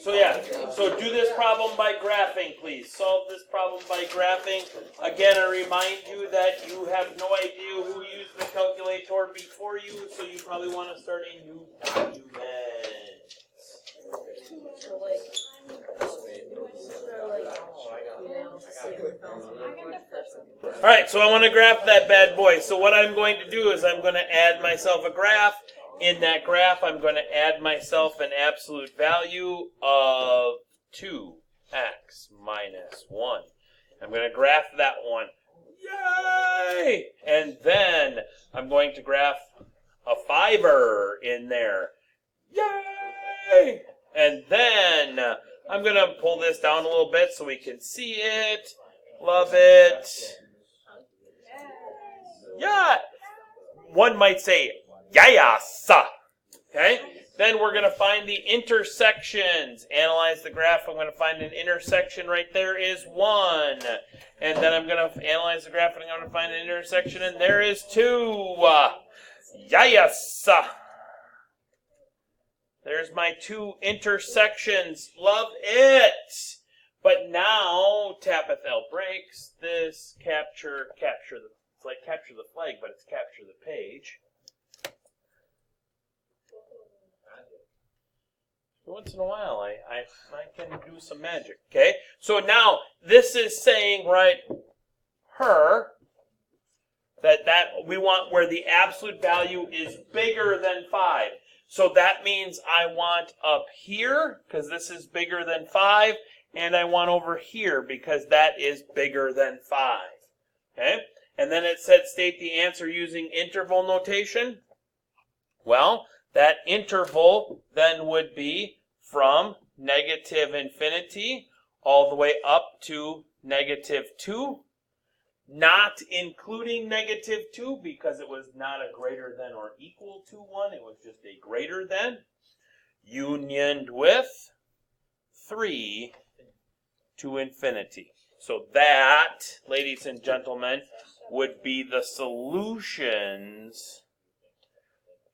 So yeah, so do this problem by graphing, please. Solve this problem by graphing. Again, I remind you that you have no idea who used the calculator before you, so you probably want to start a new document. All right, so I want to graph that bad boy. So what I'm going to do is I'm going to add myself a graph. In that graph, I'm going to add myself an absolute value of 2x minus 1. I'm going to graph that one. Yay! And then I'm going to graph a 5er in there. Yay! And then I'm going to pull this down a little bit so we can see it. Love it. Yeah. One might say, yayasa. Okay? Then we're going to find the intersections. Analyze the graph. I'm going to find an intersection right there is 1. And then I'm going to analyze the graph and I'm going to find an intersection and there is 2. Yayasa. There's my 2 intersections. Love it. But now, Tapethel breaks this capture the, it's like capture the flag, but it's capture the page. Once in a while, I can do some magic. Okay, so now this is saying right that we want where the absolute value is bigger than 5. So that means I want up here because this is bigger than 5, and I want over here because that is bigger than 5. Okay, and then it said state the answer using interval notation. Well, that interval then would be from negative infinity all the way up to negative 2, not including negative 2 because it was not a greater than or equal to 1. It was just a greater than, unioned with 3 to infinity. So that, ladies and gentlemen, would be the solutions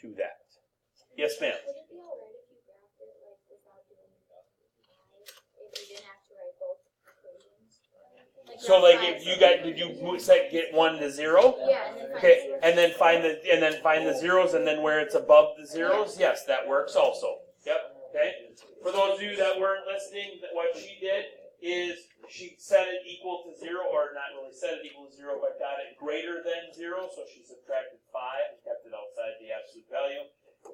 to that. Yes, ma'am. So, like, if you got, did you get 1 to 0? Yeah. Okay, and then find the zeros, and then where it's above the zeros. Yes, that works also. Yep. Okay. For those of you that weren't listening, what she did is she set it equal to 0, or not really set it equal to 0, but got it greater than 0. So she subtracted 5 and kept it outside the absolute value.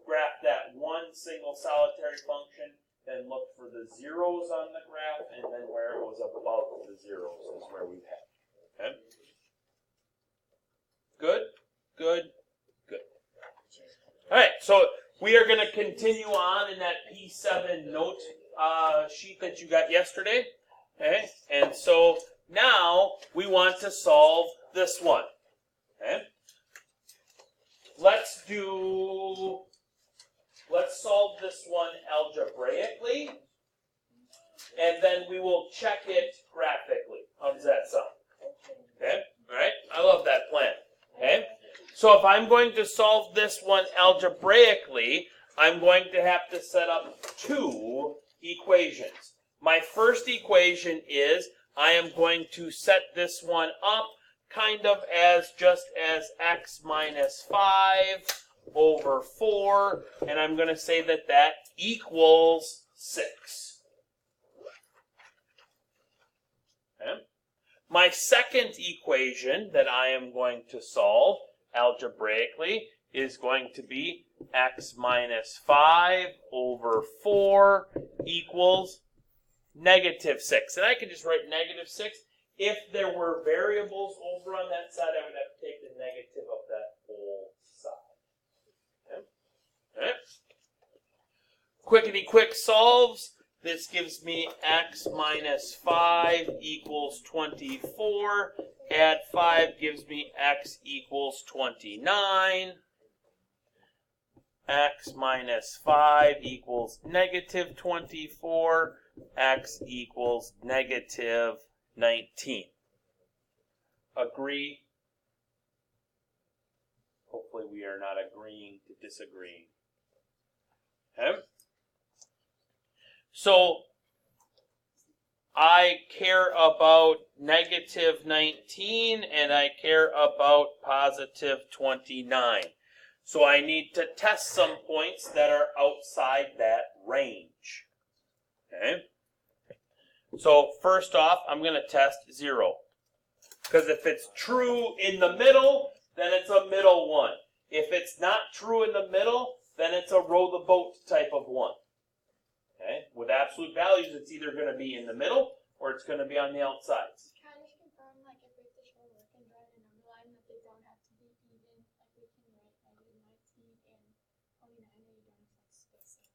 Graphed that one single solitary function. Then look for the zeros on the graph, and then where it was above the zeros is where we had. Okay? Good, good, good. All right, so we are going to continue on in that P7 note sheet that you got yesterday. Okay, and so now we want to solve this one. Okay, let's solve this one algebraically, and then we will check it graphically. How does that sound? Okay, all right, I love that plan. Okay, so if I'm going to solve this one algebraically, I'm going to have to set up 2 equations. My first equation is I am going to set this one up kind of as just as x minus 5 over 4, and I'm going to say that that equals 6. Okay. My second equation that I am going to solve algebraically is going to be x minus 5 over 4 equals negative 6. And I can just write negative 6. If there were variables over on that side, I would have to take the negative of that whole side. Okay. Quickity quick solves. This gives me x minus 5 equals 24. Add 5 gives me x equals 29. X minus 5 equals negative 24. X equals negative 19. Agree? Hopefully we are not agreeing to disagreeing. Okay? So I care about negative 19 and I care about positive 29. So I need to test some points that are outside that range. Okay? So first off, I'm going to test 0. Because if it's true in the middle, then it's a middle one. If it's not true in the middle, then it's a row the boat type of one. Okay? With absolute values, it's either going to be in the middle or it's going to be on the outsides. Kind of confirm, like, if we have to show work and draw an underline, that they don't have to be even. Like, we can write negative 19 and 29, and you don't have to space it.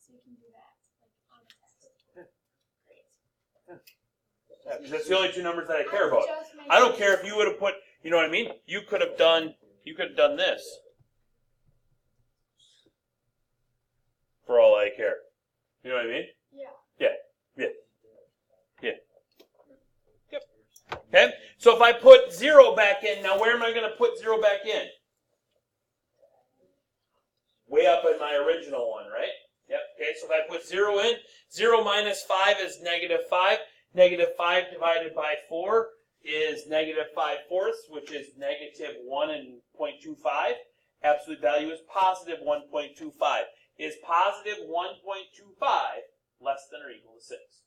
So you can do that, like, on the test. Yeah. Great. Yeah, because that's the only two numbers that I care about. I don't care if you would have put, you know what I mean? You could have done this. For all I care. You know what I mean? Yeah. Yeah. Yep. Okay? So if I put 0 back in, now where am I going to put 0 back in? Way up in my original one, right? Yep. Okay, so if I put 0 in, 0 minus 5 is negative 5. Negative 5 divided by 4 is negative 5/4, which is negative 1.25. Absolute value is positive 1.25. Is positive 1.25 less than or equal to 6?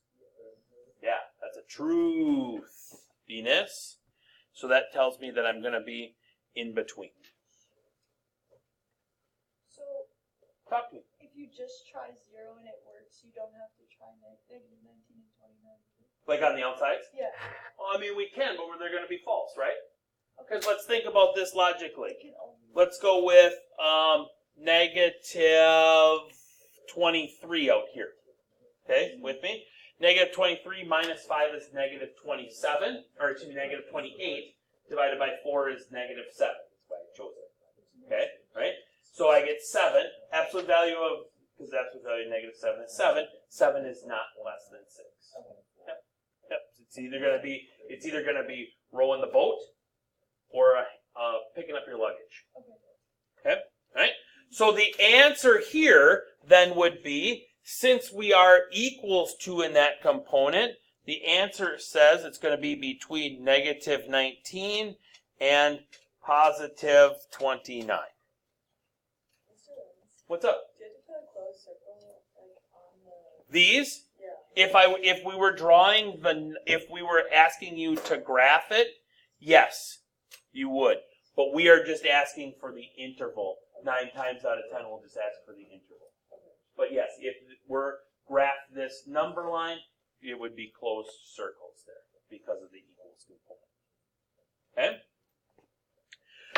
Yeah, that's a truth, Venus. So that tells me that I'm going to be in between. So, talk to me. If you just try 0 and it works, you don't have to try negative 19 and 29. Like on the outsides? Yeah. Well, I mean, we can, but they're going to be false, right? Because let's think about this logically. Let's go with negative 23 out here. Okay, with me? Negative 23 minus 5 is negative 27, or excuse me, negative 28, divided by 4 is negative 7. That's why I chose it. Okay, right? So I get 7. Absolute value of, because absolute value of negative 7 is 7. 7 is not less than 6. Yep. It's either going to be rowing the boat or picking up your luggage. Okay? All right? So the answer here then would be, since we are equals to in that component, the answer says it's going to be between negative 19 and positive 29. What's up? Did you put a closed circle like on the? These? Yeah. If we were asking you to graph it, yes, you would. But we are just asking for the interval. 9 times out of 10, we'll just ask for the interval. But yes, if we're graph this number line, it would be closed circles there because of the equals component.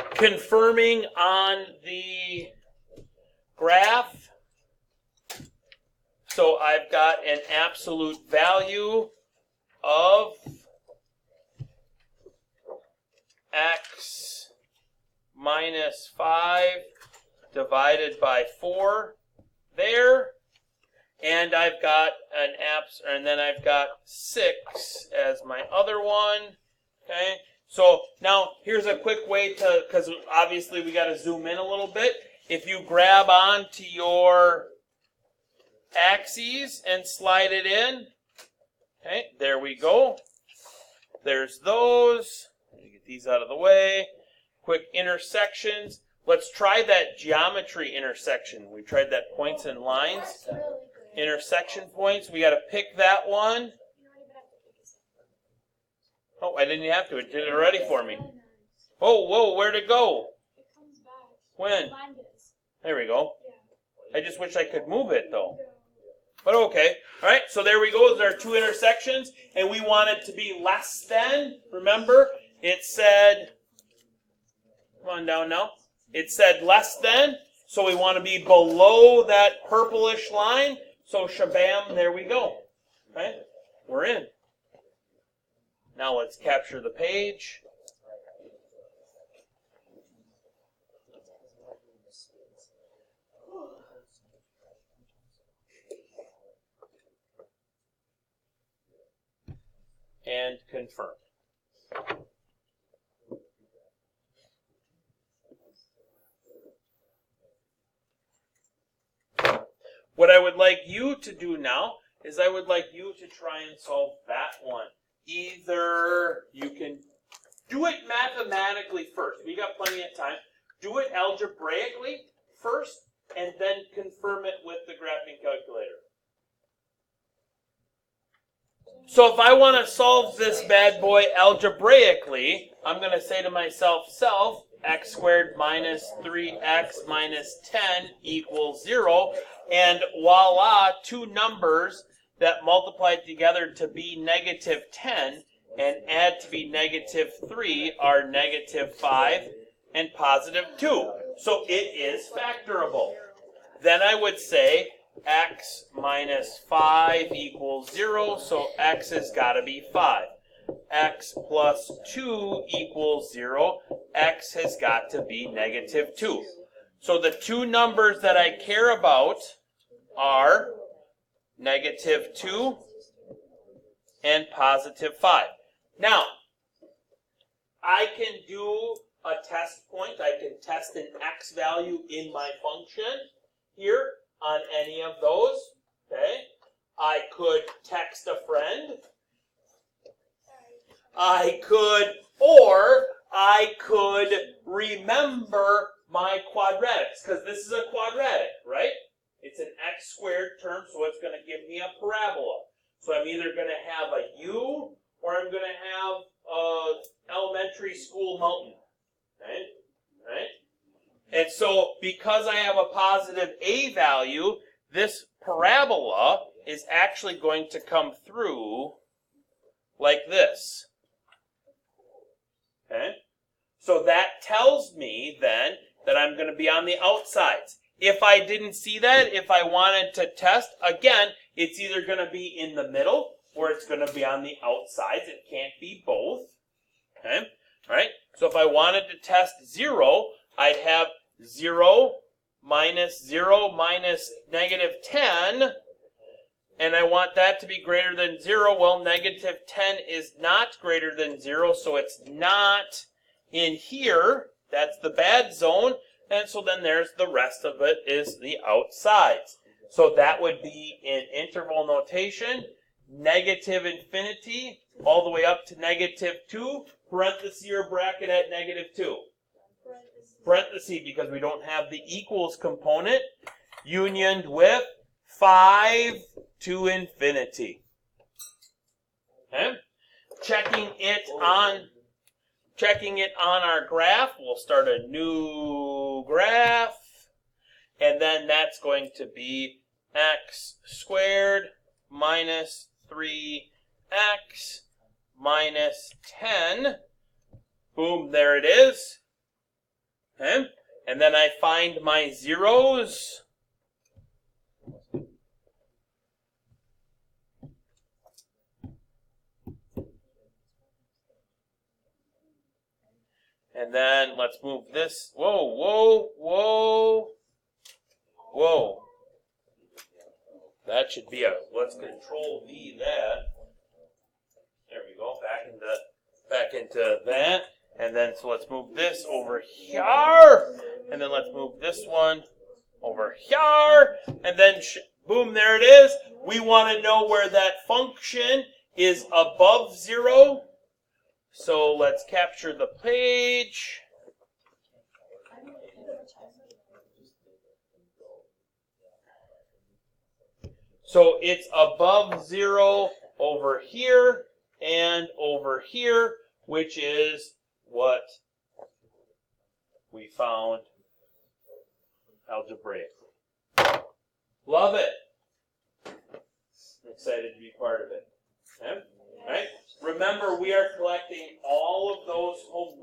Okay? Confirming on the graph. So I've got an absolute value of x minus 5 divided by 4 there. And I've got and then I've got 6 as my other one. Okay. So now here's a quick way to, because obviously we got to zoom in a little bit. If you grab onto your axes and slide it in. Okay, there we go. There's those. Let me get these out of the way. Quick intersections. Let's try that geometry intersection. We tried that points and lines. That's really good. Intersection points. We got to pick that one. You don't even have to pick a second. Oh, I didn't have to. It did it already for me. Really nice. Whoa, where'd it go? It comes back. When? Mine does. There we go. Yeah. I just wish I could move it though. But okay. All right, so there we go. There are 2 intersections, and we want it to be less than. Remember, it said, come on down now. It said less than, so we want to be below that purplish line. So shabam, there we go. Okay, we're in. Now let's capture the page. And confirm. What I would like you to do now is I would like you to try and solve that one. Either you can do it mathematically first. We got plenty of time. Do it algebraically first, and then confirm it with the graphing calculator. So if I want to solve this bad boy algebraically, I'm going to say to myself, self, x squared minus 3x minus 10 equals 0. And voila, two numbers that multiply together to be negative 10 and add to be negative 3 are negative 5 and positive 2. So it is factorable. Then I would say x minus 5 equals 0, so x has got to be 5. X plus 2 equals 0, x has got to be negative 2. So the two numbers that I care about are negative 2 and positive 5. Now, I can do a test point. I can test an x value in my function here on any of those. Okay. I could text a friend. I could remember my quadratics, because this is a quadratic, right? It's an x squared term, so it's going to give me a parabola. So I'm either going to have a u or I'm going to have a elementary school mountain. Okay? Right? And so because I have a positive a value, this parabola is actually going to come through like this. Okay? So that tells me then that I'm going to be on the outsides. If I didn't see that, if I wanted to test, again, it's either going to be in the middle or it's going to be on the outsides. It can't be both. Okay? All right? So if I wanted to test 0, I'd have 0 minus negative 10. And I want that to be greater than 0. Well, negative 10 is not greater than 0, so it's not in here. That's the bad zone. And so then there's the rest of it is the outsides. So that would be in interval notation, negative infinity, all the way up to negative 2, parenthesis or bracket at negative 2. Parenthesis, because we don't have the equals component, unioned with 5 to infinity. Okay? Checking it on our graph, we'll start a new graph, and then that's going to be x squared minus 3x minus 10. Boom, there it is. Okay? And then I find my zeros. And then let's move this. Whoa. That should be let's control V that. There we go. Back into that. And then so let's move this over here. And then let's move this one over here. And then boom, there it is. We want to know where that function is above 0. So let's capture the page. So it's above 0 over here and over here, which is what we found algebraically. Love it. I'm excited to be part of it. Okay? Right? Remember, we are collecting all of those home